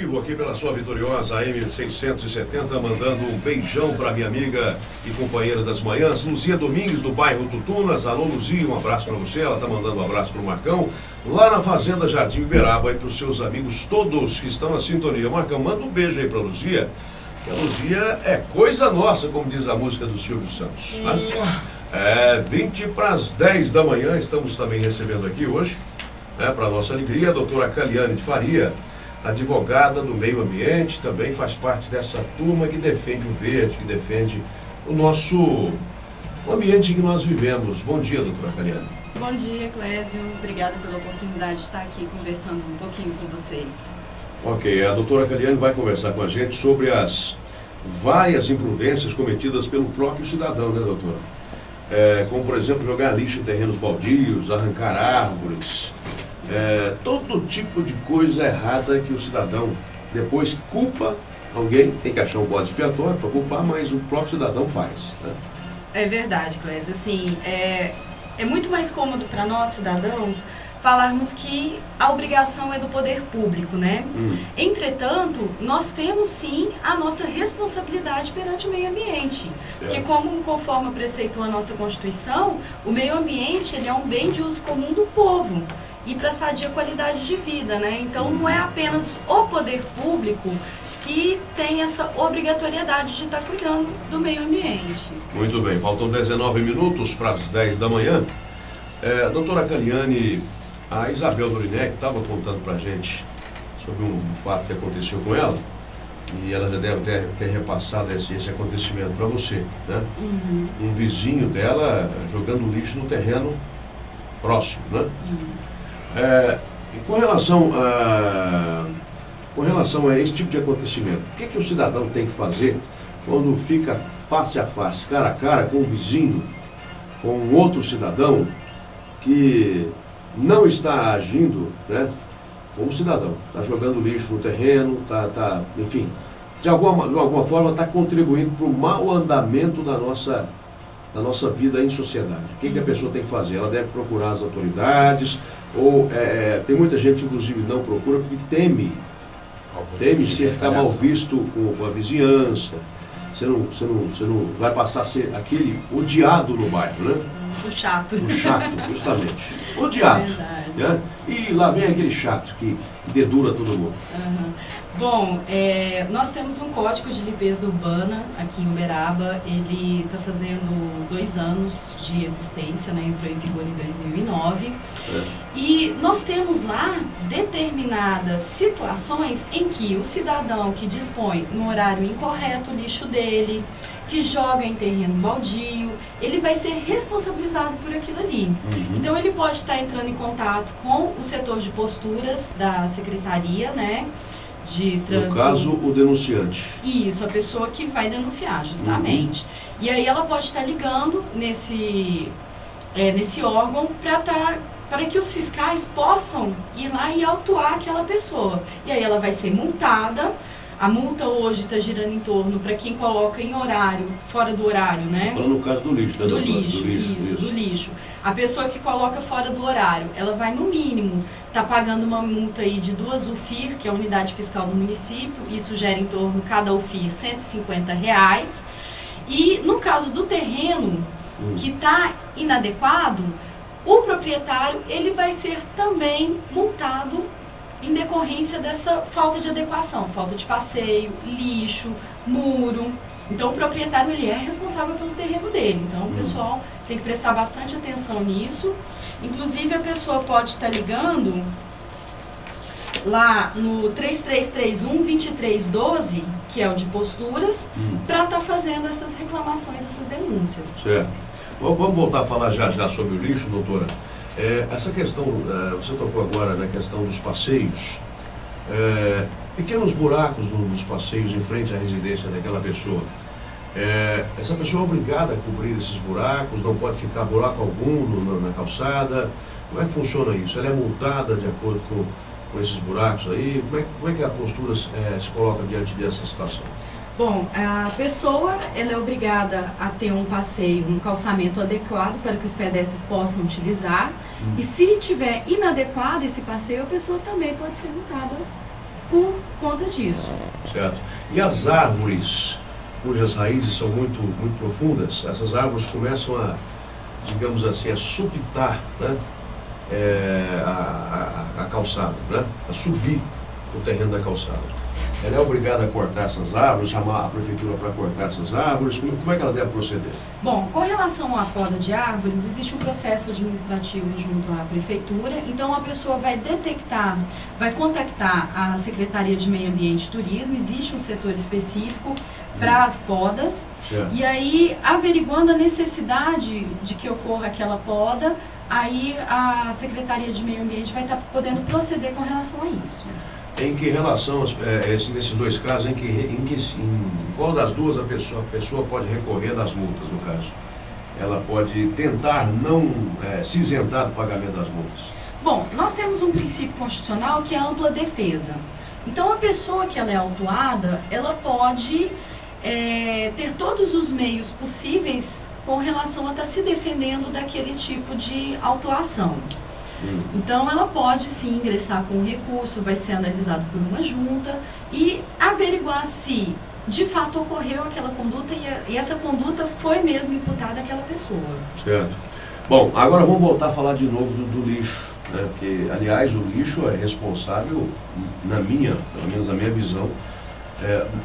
vivo aqui pela sua vitoriosa AM670, mandando um beijão para minha amiga e companheira das manhãs, Luzia Domingues, do bairro Tutunas. Alô, Luzia, um abraço para você. Ela tá mandando um abraço pro Marcão, lá na Fazenda Jardim Uberaba, e para os seus amigos todos que estão na sintonia. Marcão, manda um beijo aí para Luzia, que a Luzia é coisa nossa, como diz a música do Silvio Santos. Né? 20 para as 10 da manhã, estamos também recebendo aqui hoje, para nossa alegria, a doutora Caliane de Faria, advogada do meio ambiente, também faz parte dessa turma que defende o verde, que defende o ambiente que nós vivemos. Bom dia, doutora Caliane. Bom dia, Clésio. Obrigada pela oportunidade de estar aqui conversando um pouquinho com vocês. Ok, a doutora Caliane vai conversar com a gente sobre as várias imprudências cometidas pelo próprio cidadão, né, doutora? Como, por exemplo, jogar lixo em terrenos baldios, arrancar árvores, todo tipo de coisa errada que o cidadão depois culpa alguém, tem que achar um bode expiatório para culpar, mas o próprio cidadão faz. Né? É verdade, Clésio. Assim, é muito mais cômodo para nós, cidadãos, falarmos que a obrigação é do poder público, né? Entretanto, nós temos sim a nossa responsabilidade perante o meio ambiente. Porque conforme preceitua a nossa Constituição, o meio ambiente ele é um bem de uso comum do povo e para sadia qualidade de vida, né? Então não é apenas o poder público que tem essa obrigatoriedade de estar cuidando do meio ambiente. Muito bem, faltam 19 minutos para as 10 da manhã. Doutora Caliane, a Isabel Dorinec estava contando para a gente sobre um fato que aconteceu com ela, e ela já deve ter repassado esse acontecimento para você, né? Um vizinho dela jogando lixo no terreno próximo, né? E com relação a esse tipo de acontecimento, o que o cidadão tem que fazer quando fica face a face, cara a cara com um vizinho, com um outro cidadão que não está agindo, né, como cidadão, está jogando lixo no terreno, enfim, de alguma forma está contribuindo para o mau andamento da nossa vida em sociedade? O que a pessoa tem que fazer? Ela deve procurar as autoridades, ou tem muita gente, inclusive, não procura porque teme se ficar mal visto com a vizinhança. Você não vai passar a ser aquele odiado no bairro, né? O chato. O chato, justamente. Odiado. Né? E lá vem aquele chato que dedura todo mundo. Bom, nós temos um código de limpeza urbana aqui em Uberaba. Ele está fazendo 2 anos de existência, né? Entrou em vigor em 2009. E nós temos lá determinadas situações em que o cidadão que dispõe no horário incorreto o lixo dele, que joga em terreno baldio, ele vai ser responsabilizado por aquilo ali. Então ele pode estar entrando em contato com o setor de posturas da secretaria, né, de trânsito. No caso, o denunciante. Isso, a pessoa que vai denunciar, justamente. E aí ela pode estar ligando nesse órgão para que os fiscais possam ir lá e autuar aquela pessoa. E aí ela vai ser multada. A multa hoje está girando em torno, para quem coloca em horário, fora do horário, né? Falando no caso do lixo, né? Do lixo. A pessoa que coloca fora do horário, ela vai no mínimo tá pagando uma multa aí de 2 UFIR, que é a unidade fiscal do município. Isso gera em torno, cada UFIR, R$150. E no caso do terreno que está inadequado, o proprietário ele vai ser também multado em decorrência dessa falta de adequação, falta de passeio, lixo, muro. Então o proprietário ele é responsável pelo terreno dele. Então o pessoal tem que prestar bastante atenção nisso. Inclusive a pessoa pode estar ligando lá no 3331-2312, que é o de posturas, para estar fazendo essas reclamações, essas denúncias. Certo. Vamos voltar a falar já sobre o lixo, doutora. Essa questão, você tocou agora na questão dos passeios, pequenos buracos nos passeios em frente à residência daquela pessoa. Essa pessoa é obrigada a cobrir esses buracos, não pode ficar buraco algum na calçada. Como é que funciona isso? Ela é multada de acordo com esses buracos aí? Como é que a postura se coloca diante dessa situação? Bom, a pessoa ela é obrigada a ter um passeio, um calçamento adequado para que os pedestres possam utilizar. E se tiver inadequado esse passeio, a pessoa também pode ser multada por conta disso. Certo. E as árvores, cujas raízes são muito profundas, essas árvores começam a, digamos assim, a subitar, né, a calçada, né, a subir o terreno da calçada. Ela é obrigada a cortar essas árvores, chamar a prefeitura para cortar essas árvores? Como é que ela deve proceder? Bom, com relação à poda de árvores, existe um processo administrativo junto à prefeitura. Então, a pessoa vai detectar, vai contactar a Secretaria de Meio Ambiente e Turismo, existe um setor específico para as podas. Certo. E aí, averiguando a necessidade de que ocorra aquela poda, aí a Secretaria de Meio Ambiente vai estar podendo proceder com relação a isso. Em que relação, nesses dois casos, em qual das duas a pessoa pode recorrer das multas, no caso? Ela pode tentar não se isentar do pagamento das multas? Bom, nós temos um princípio constitucional que é a ampla defesa. Então, a pessoa que ela é autuada, ela pode ter todos os meios possíveis com relação a estar se defendendo daquele tipo de autuação. Então, ela pode sim ingressar com um recurso, vai ser analisado por uma junta e averiguar se de fato ocorreu aquela conduta e essa conduta foi mesmo imputada àquela pessoa. Certo. Bom, agora vamos voltar a falar de novo do lixo, né? Porque, aliás, o lixo é responsável, pelo menos na minha visão,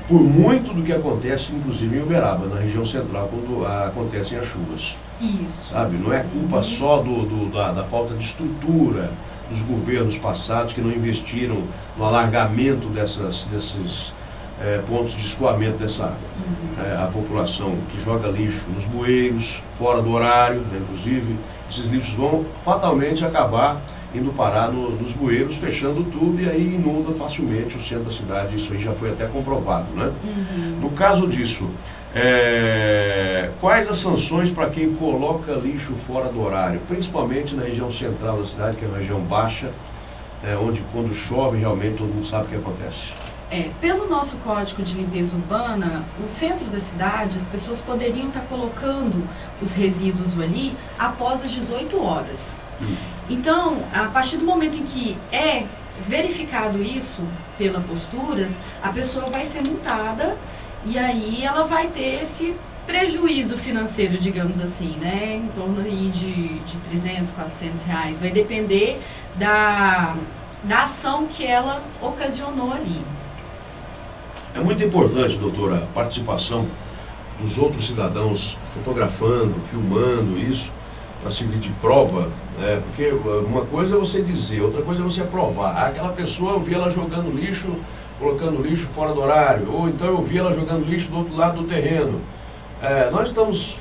por muito do que acontece, inclusive em Uberaba, na região central, quando acontecem as chuvas. Isso. Sabe? Não é culpa só da falta de estrutura dos governos passados que não investiram no alargamento desses pontos de escoamento dessa água. A população que joga lixo nos bueiros, fora do horário, né, inclusive, esses lixos vão fatalmente acabar indo parar nos bueiros, fechando tudo e aí inunda facilmente o centro da cidade. Isso aí já foi até comprovado, né? No caso disso, quais as sanções para quem coloca lixo fora do horário, principalmente na região central da cidade, que é uma região baixa, onde quando chove realmente todo mundo sabe o que acontece? Pelo nosso Código de Limpeza Urbana, o centro da cidade, as pessoas poderiam estar colocando os resíduos ali após as 18 horas. Então, a partir do momento em que é verificado isso pela Posturas, a pessoa vai ser multada e aí ela vai ter esse prejuízo financeiro, digamos assim, né? Em torno aí de 300, 400 reais. Vai depender da ação que ela ocasionou ali. É muito importante, doutora, a participação dos outros cidadãos fotografando, filmando isso, para servir de prova, porque uma coisa é você dizer, outra coisa é você provar. Aquela pessoa, eu vi ela jogando lixo, colocando lixo fora do horário, ou então eu vi ela jogando lixo do outro lado do terreno. Nós estamos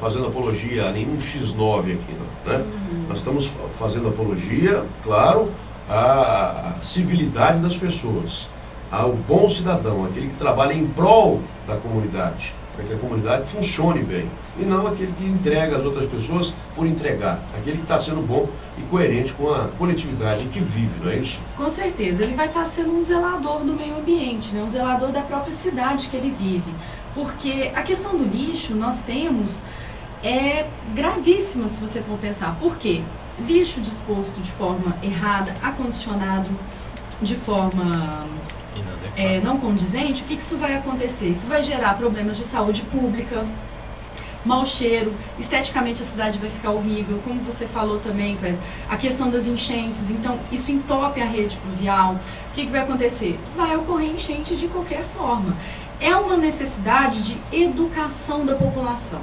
fazendo apologia a nenhum X9 aqui, né? Nós estamos fazendo apologia, claro, à civilidade das pessoas, ao bom cidadão, aquele que trabalha em prol da comunidade, para que a comunidade funcione bem, e não aquele que entrega às outras pessoas por entregar, aquele que está sendo bom e coerente com a coletividade que vive, não é isso? Com certeza, ele vai estar sendo um zelador do meio ambiente, né? Um zelador da própria cidade que ele vive, porque a questão do lixo nós temos gravíssima se você for pensar. Por quê? Lixo disposto de forma errada, acondicionado de forma não condizente, o que isso vai acontecer? Isso vai gerar problemas de saúde pública, mau cheiro, esteticamente a cidade vai ficar horrível, como você falou também, Clés, a questão das enchentes. Então isso entope a rede pluvial. O que vai acontecer? Vai ocorrer enchente de qualquer forma. É uma necessidade de educação da população.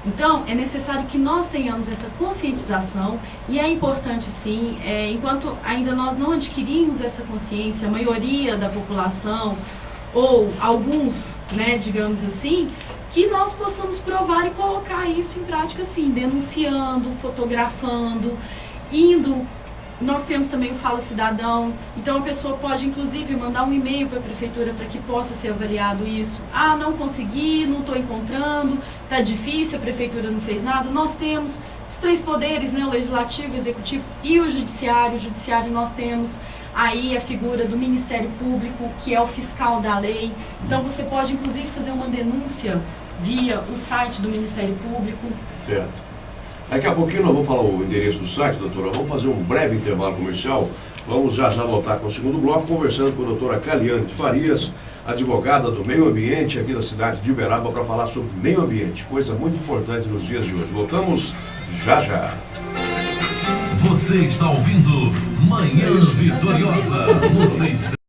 Então, é necessário que nós tenhamos essa conscientização e é importante sim, enquanto ainda nós não adquirimos essa consciência, a maioria da população, ou alguns, né, digamos assim, que nós possamos provar e colocar isso em prática sim, denunciando, fotografando, indo. Nós temos também o Fala Cidadão, então a pessoa pode inclusive mandar um e-mail para a prefeitura para que possa ser avaliado isso. Ah, não consegui, não estou encontrando, está difícil, a prefeitura não fez nada. Nós temos os três poderes, né, o legislativo, o executivo e o judiciário. O judiciário nós temos aí a figura do Ministério Público, que é o fiscal da lei. Então você pode inclusive fazer uma denúncia via o site do Ministério Público. Certo. Daqui a pouquinho nós vamos falar o endereço do site, doutora. Vamos fazer um breve intervalo comercial. Vamos já voltar com o segundo bloco, conversando com a doutora Caliane de Farias, advogada do meio ambiente aqui da cidade de Uberaba, para falar sobre meio ambiente, coisa muito importante nos dias de hoje. Voltamos já. Você está ouvindo Manhã Vitoriosa.